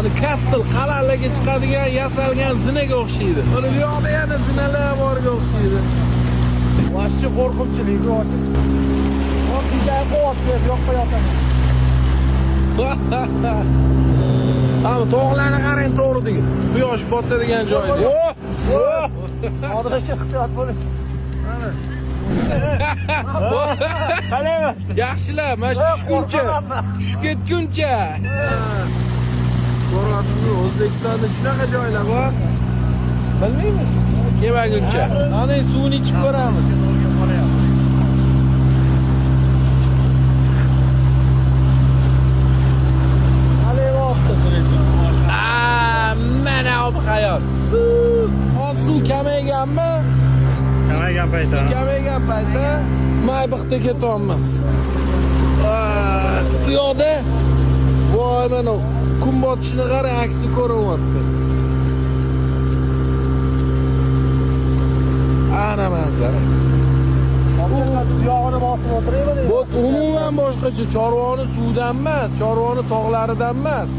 Ani kastel qal'alarga chiqadigan yasalgan zinaga o'xshaydi. Buni bu yoqda yana zinalar borga o'xshaydi. Vashchi qo'rqinchlik bu. O'rtiga qo'yib yo'qqa yotaman. Hamma tog'larni qarang to'g'ridagi. Quyosh botadigan joyda. Hozir ehtiyot bo'ling. Mana. Qalay? Yaxshilar, mana tushguncha, tushib ketguncha. Ko'rasizmi, O'zbekistonda shunaqa joylar bor. Bilmaymiz. Kelmaguncha. Qani suvni ichib ko'ramiz. Mana ob hayot. Suv kamayganmi? Kamaygan paytda. Kamaygan paytda Maybixda ketolmas. Bu yoqda voy mana kun botishini qarang, aksi ko'ryapti. Ana manzara. Yog'ini bosib o'tiraymi? Bu umuman boshqacha. Chorvoni suvdan emas, Chorvoni tog'laridan emas.